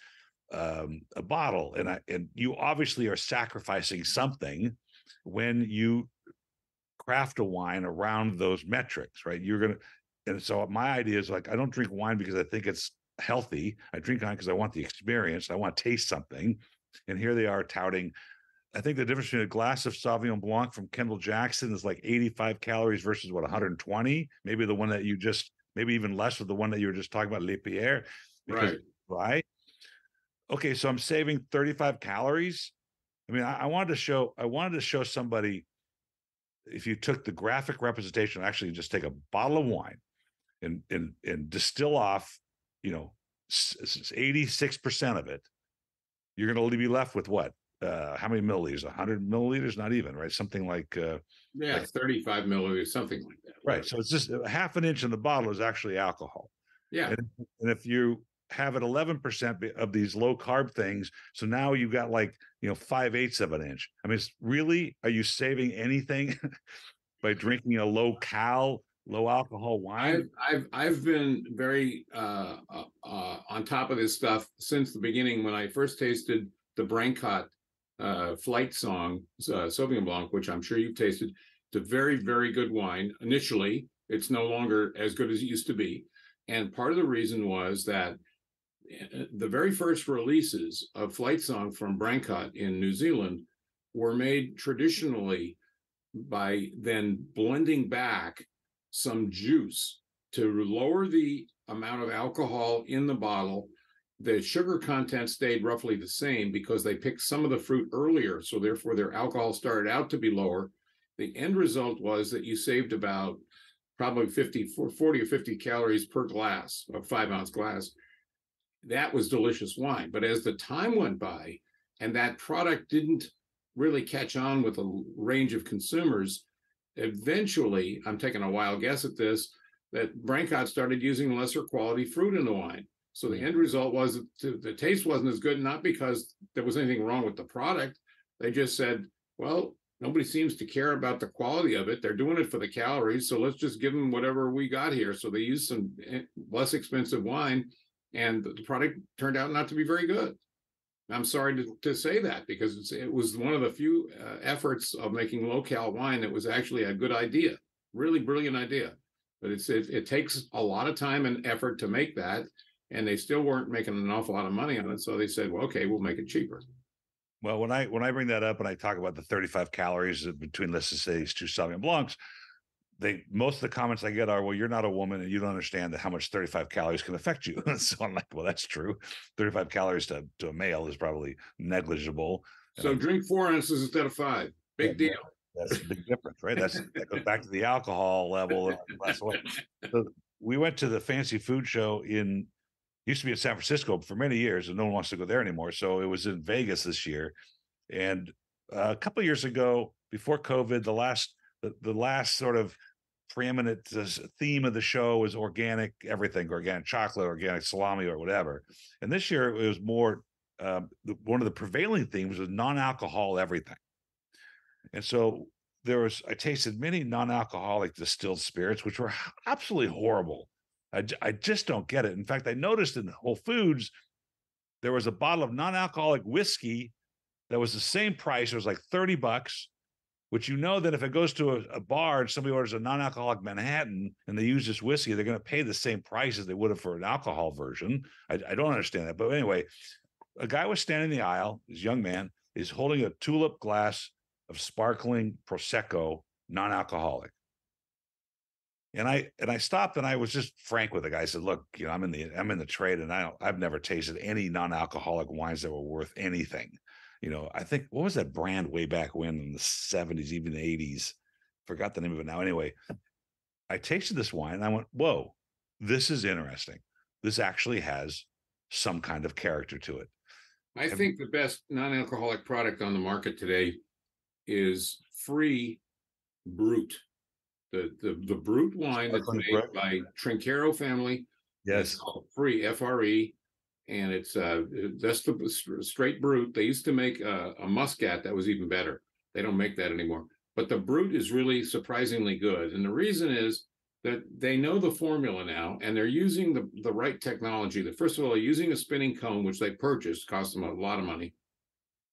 a bottle. And you obviously are sacrificing something when you craft a wine around those metrics, right? And so my idea is like, I don't drink wine because I think it's healthy. I drink wine because I want the experience. I want to taste something. And here they are touting. I think the difference between a glass of Sauvignon Blanc from Kendall Jackson is like 85 calories versus 120. Maybe the one that maybe even less with the one that you were just talking about, Le Pierre. Right. Okay, so I'm saving 35 calories. I mean, I wanted to show somebody, if you took the graphic representation, actually just take a bottle of wine and distill off, 86% of it, you're going to be left with what? How many milliliters? 100 milliliters? Not even, right? Something like 35 milliliters, something like that. Right. So it's just half an inch in the bottle is actually alcohol. Yeah. And if you have it 11% of these low carb things, so now you've got 5/8 of an inch. I mean, are you saving anything by drinking a low alcohol wine? I've been very on top of this stuff since the beginning. When I first tasted the Brancott Flight Song Sauvignon Blanc, which I'm sure you've tasted, it's a very, very good wine. Initially, it's no longer as good as it used to be. And part of the reason was that the very first releases of Flight Song from Brancott in New Zealand were made traditionally by then blending back some juice to lower the amount of alcohol in the bottle. The sugar content stayed roughly the same because they picked some of the fruit earlier, so therefore their alcohol started out to be lower. The end result was that you saved about probably 40 or 50 calories per glass, a 5-ounce glass. That was delicious wine. But as the time went by and that product didn't really catch on with a range of consumers, eventually, I'm taking a wild guess at this, that Brancott started using lesser quality fruit in the wine. So the end result was that the taste wasn't as good, not because there was anything wrong with the product. They just said, well, nobody seems to care about the quality of it. They're doing it for the calories. So let's just give them whatever we got here. So they used some less expensive wine, and the product turned out not to be very good. I'm sorry to say that, because it was one of the few efforts of making low-cal wine that was actually a good idea, really brilliant idea. But it takes a lot of time and effort to make that, and they still weren't making an awful lot of money on it. So they said, well, okay, we'll make it cheaper. Well, when I bring that up and I talk about the 35 calories between, let's just say, these two Sauvignon Blancs, most of the comments I get are, well, you're not a woman and you don't understand how much 35 calories can affect you. So I'm like, well, that's true. 35 calories to a male is probably negligible. So drink 4 ounces instead of 5. Big deal. That's a big difference, right? That goes back to the alcohol level. So we went to the fancy food show used to be in San Francisco for many years, and no one wants to go there anymore. So it was in Vegas this year. And a couple of years ago, before COVID, the last sort of preeminent theme of the show was organic everything, organic chocolate, organic salami, or whatever. And this year it was more, one of the prevailing themes was non-alcohol everything. And so I tasted many non-alcoholic distilled spirits, which were absolutely horrible. I just don't get it. In fact, I noticed in Whole Foods, there was a bottle of non-alcoholic whiskey that was the same price. It was like $30, which that if it goes to a bar and somebody orders a non-alcoholic Manhattan and they use this whiskey, they're going to pay the same price as they would have for an alcohol version. I don't understand that. But anyway, a guy was standing in the aisle, this young man, is holding a tulip glass of sparkling Prosecco, non-alcoholic. And I stopped and I was just frank with the guy. I said, look, I'm in the trade, and I've never tasted any non-alcoholic wines that were worth anything. I think, what was that brand way back when in the 70s, even the 80s? Forgot the name of it now. Anyway, I tasted this wine and I went, whoa, this is interesting. This actually has some kind of character to it. I think the best non-alcoholic product on the market today is Free Brut. The Brut wine that's made by Trinchero family. Yes. It's called Free, F-R-E. And it's that's the straight Brut. They used to make a Muscat that was even better. They don't make that anymore. But the Brut is really surprisingly good. And the reason is that they know the formula now, and they're using the right technology. First of all, they're using a spinning cone, which they purchased, cost them a lot of money.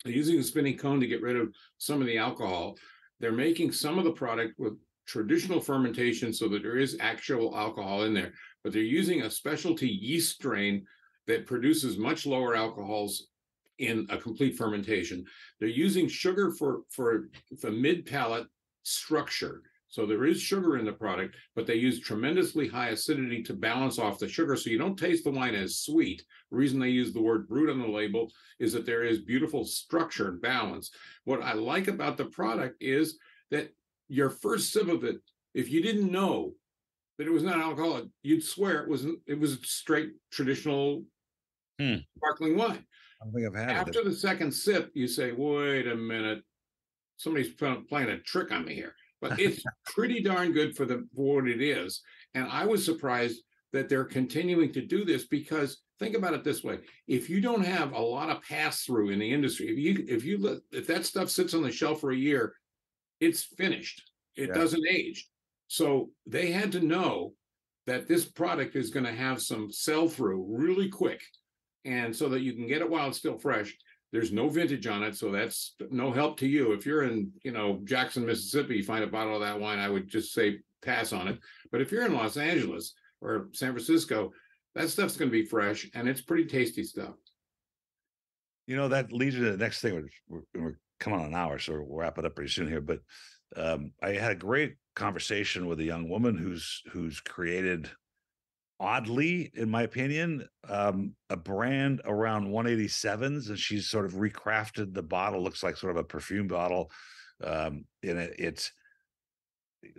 They're using a spinning cone to get rid of some of the alcohol. They're making some of the product with traditional fermentation so that there is actual alcohol in there, but they're using a specialty yeast strain that produces much lower alcohols in a complete fermentation. They're using sugar for the mid-palate structure. So there is sugar in the product, but they use tremendously high acidity to balance off the sugar. So you don't taste the wine as sweet. The reason they use the word Brut on the label is that there is beautiful structure and balance. What I like about the product is that your first sip of it, if you didn't know that it was not alcoholic, you'd swear it was straight traditional sparkling wine. I don't think I've had After the second sip, you say, wait a minute, somebody's playing a trick on me here. But it's pretty darn good for what it is. And I was surprised that they're continuing to do this, because think about it this way. If you don't have a lot of pass-through in the industry, if that stuff sits on the shelf for a year, it's finished. It doesn't age. So they had to know that this product is going to have some sell-through really quick, and so that you can get it while it's still fresh. There's no vintage on it, so that's no help to you. If you're in, Jackson, Mississippi, you find a bottle of that wine, I would just say pass on it. But if you're in Los Angeles or San Francisco, that stuff's going to be fresh, and it's pretty tasty stuff. That leads to the next thing. We're coming on an hour, so we'll wrap it up pretty soon here. But I had a great conversation with a young woman who's created, oddly, in my opinion, a brand around 187s, and she's sort of recrafted the bottle. Looks like sort of a perfume bottle. And it's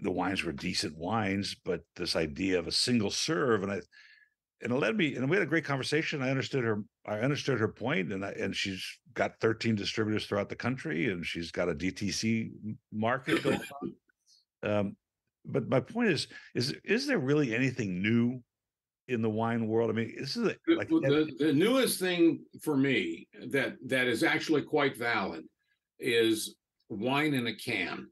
the wines were decent wines, but this idea of a single serve, and it led me, and we had a great conversation. I understood her point, and she's got 13 distributors throughout the country, and she's got a DTC market going on. but my point is there really anything new in the wine world? I mean, this is like The newest thing for me that is actually quite valid is wine in a can.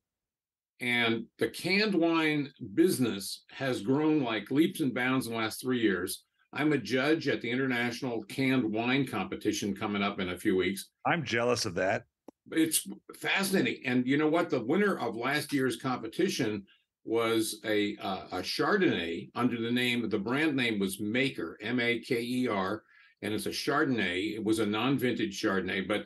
And the canned wine business has grown like leaps and bounds in the last 3 years. I'm a judge at the International Canned Wine Competition coming up in a few weeks. I'm jealous of that. It's fascinating. And you know what? The winner of last year's competition was a Chardonnay under the brand name was Maker, Maker, and it's a Chardonnay. It was a non-vintage Chardonnay, and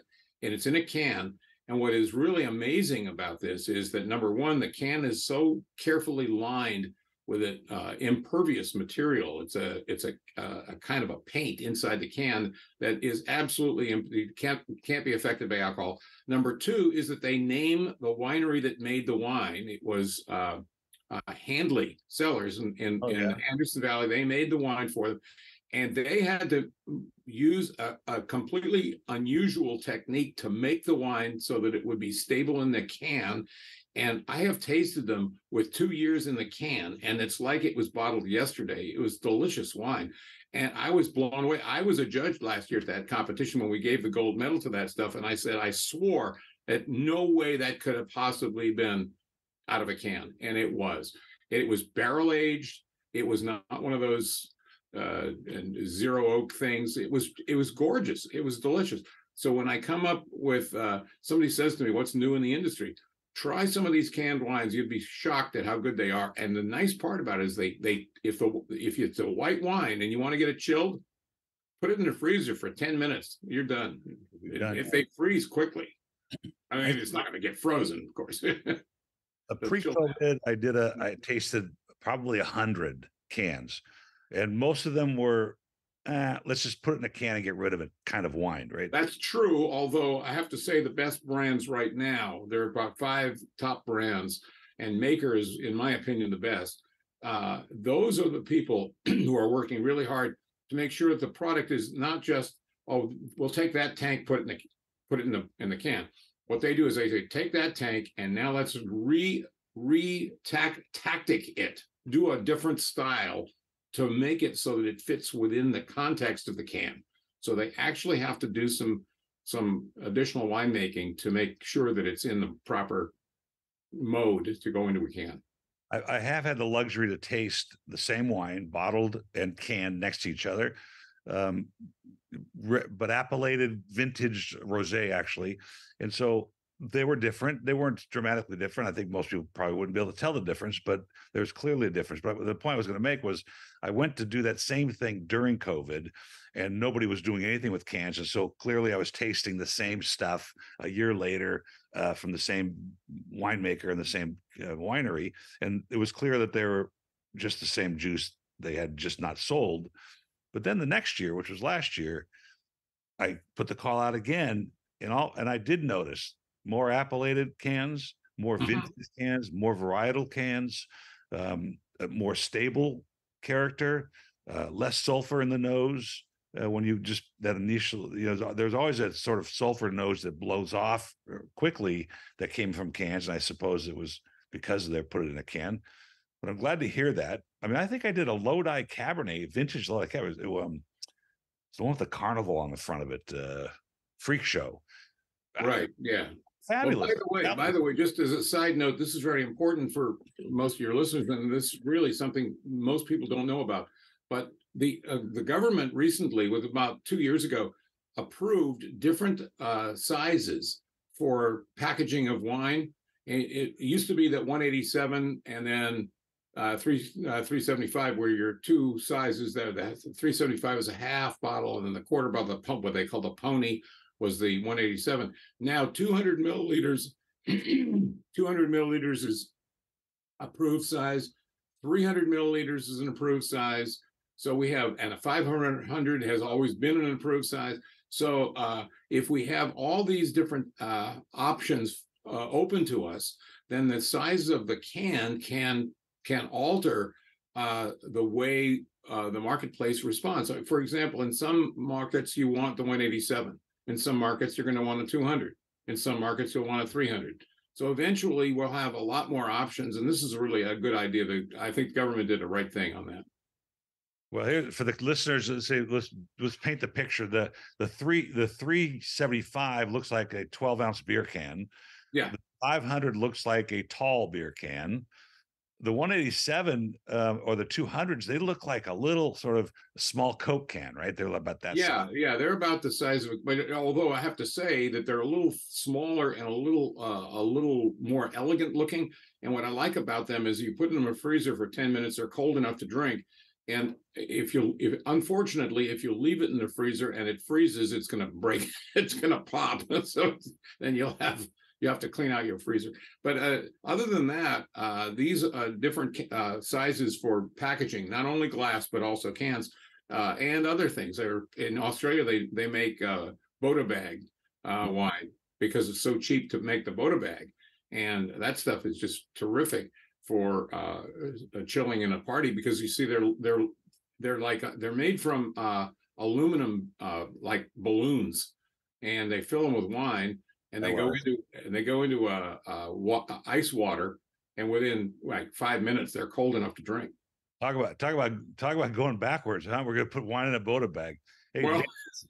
it's in a can. And what is really amazing about this is that, number one, the can is so carefully lined with an impervious material. It's a kind of a paint inside the can that is absolutely can't be affected by alcohol. Number two is that they name the winery that made the wine. It was Handley Cellars in Anderson Valley. They made the wine for them. And they had to use a completely unusual technique to make the wine so that it would be stable in the can. And I have tasted them with 2 years in the can, and it's like it was bottled yesterday. It was delicious wine. And I was blown away. I was a judge last year at that competition when we gave the gold medal to that stuff. And I said, I swore that no way that could have possibly been out of a can. And it was. It was barrel aged. It was not one of those and zero oak things. It was gorgeous. It was delicious. So when I come up with somebody says to me, what's new in the industry? Try some of these canned wines. You'd be shocked at how good they are. And the nice part about it is if it's a white wine and you want to get it chilled, put it in the freezer for 10 minutes. You're done. If they freeze quickly. I mean, it's not going to get frozen, of course. Pre-COVID, I tasted probably 100 cans. And most of them were, let's just put it in a can and get rid of it kind of wine, right? That's true. Although I have to say the best brands right now, there are about 5 top brands, and Maker is, in my opinion, the best. Those are the people who are working really hard to make sure that the product is not just, oh, we'll take that tank, put it in the can. What they do is they say, take that tank and now let's tactic it, do a different style to make it so that it fits within the context of the can. So they actually have to do some additional winemaking to make sure that it's in the proper mode to go into a can. I have had the luxury to taste the same wine, bottled and canned next to each other, but appellated vintage rosé actually, and so they were different. They weren't dramatically different. I think most people probably wouldn't be able to tell the difference, but there's clearly a difference. But the point I was going to make was I went to do that same thing during COVID, and nobody was doing anything with cans. And so clearly I was tasting the same stuff a year later from the same winemaker and the same winery. And it was clear that they were just the same juice. They had just not sold. But then the next year, which was last year, I put the call out again, and I did notice more appellated cans, more vintage cans, more varietal cans, more stable character, less sulfur in the nose. When you just that initial, there's always that sort of sulfur nose that blows off quickly that came from cans. And I suppose it was because they put it in a can. But I'm glad to hear that. I mean, I think I did a Lodi Cabernet, vintage Lodi Cabernet. It's the one with the carnival on the front of it, Freak Show. Right. Yeah. Fabulous. Well, by the way, just as a side note, this is very important for most of your listeners, and this is really something most people don't know about. But the government recently, with about 2 years ago, approved different sizes for packaging of wine. It used to be that 187 and then 375 were your two sizes there. The 375 is a half bottle, and then the quarter bottle, what they call the pony, was the 187. Now 200 milliliters, 200 milliliters is approved size. 300 milliliters is an approved size. So we have, and a 500 has always been an approved size. So if we have all these different options open to us, then the size of the can alter the way the marketplace responds. So for example, in some markets, you want the 187. In some markets, you're going to want a 200. In some markets, you'll want a 300. So eventually we'll have a lot more options. And this is really a good idea. I think the government did the right thing on that. Well, here for the listeners, let's paint the picture. The 375 looks like a 12-ounce beer can. Yeah. The 500 looks like a tall beer can. The 187 or the 200s, they look like a little sort of small Coke can, right? They're about that size. Yeah, they're about the size of it. But although I have to say that they're a little smaller and a little more elegant looking. And what I like about them is you put them in a freezer for 10 minutes, they're cold enough to drink. And unfortunately, if you leave it in the freezer and it freezes, it's going to break, it's going to pop. So then you have to clean out your freezer. But other than that, these different sizes for packaging, not only glass, but also cans and other things. In Australia, they make Bota bag wine because it's so cheap to make the Bota bag. And that stuff is just terrific for chilling in a party, because you see they're made from aluminum like balloons, and they fill them with wine. And they go into ice water, and within like 5 minutes, they're cold enough to drink. Talk about going backwards, huh? We're going to put wine in a Bota bag. Hey, well,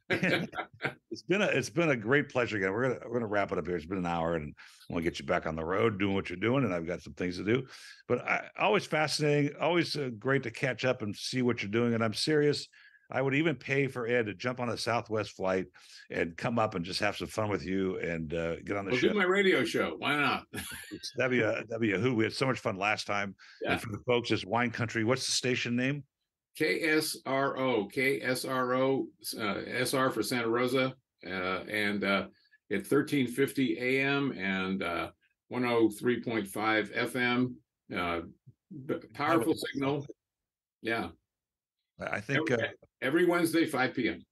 it's been a great pleasure again. We're gonna wrap it up here. It's been an hour, and I want to get you back on the road doing what you're doing, and I've got some things to do. But always fascinating, always great to catch up and see what you're doing. And I'm serious. I would even pay for Ed to jump on a Southwest flight and come up and just have some fun with you and get on the show. Do my radio show. Why not? That'd be a hoot. We had so much fun last time. Yeah. And for the folks, it's Wine Country. What's the station name? KSRO, SR for Santa Rosa, and at 1350 AM and 103.5 FM. Powerful signal. Yeah. I think every Wednesday, 5 p.m.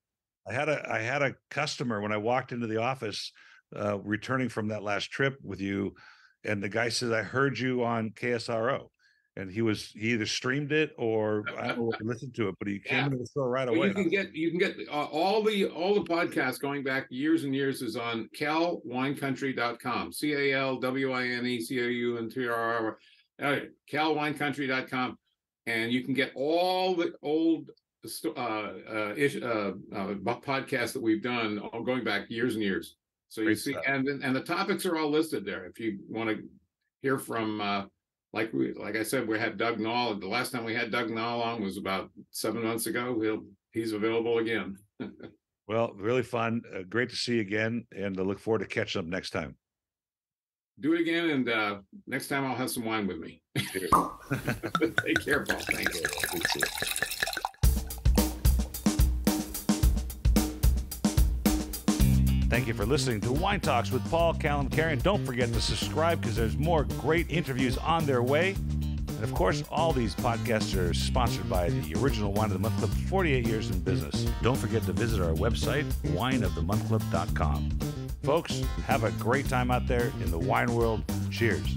I had a customer when I walked into the office, returning from that last trip with you, and the guy said, "I heard you on KSRO," and he either streamed it or I don't know what he listened to it, but he came into the store right away. You can get all the podcasts going back years and years is on calwinecountry.com. CALWINECOUNTRR, calwinecountry.com. And you can get all the old podcasts that we've done, all going back years and years. So you see, and the topics are all listed there. If you want to hear from, like I said, we had Doug Nall. The last time we had Doug Nall on was about 7 months ago. He's available again. Well, really fun. Great to see you again, and I look forward to catching up next time. Do it again, and next time I'll have some wine with me. Take care, Paul. Thank you. Thank you for listening to Wine Talks with Paul Kalamkarian. Don't forget to subscribe, because there's more great interviews on their way. And of course, all these podcasts are sponsored by the Original Wine of the Month Club, 48 years in business. Don't forget to visit our website, wineofthemonthclub.com. Folks, have a great time out there in the wine world. Cheers.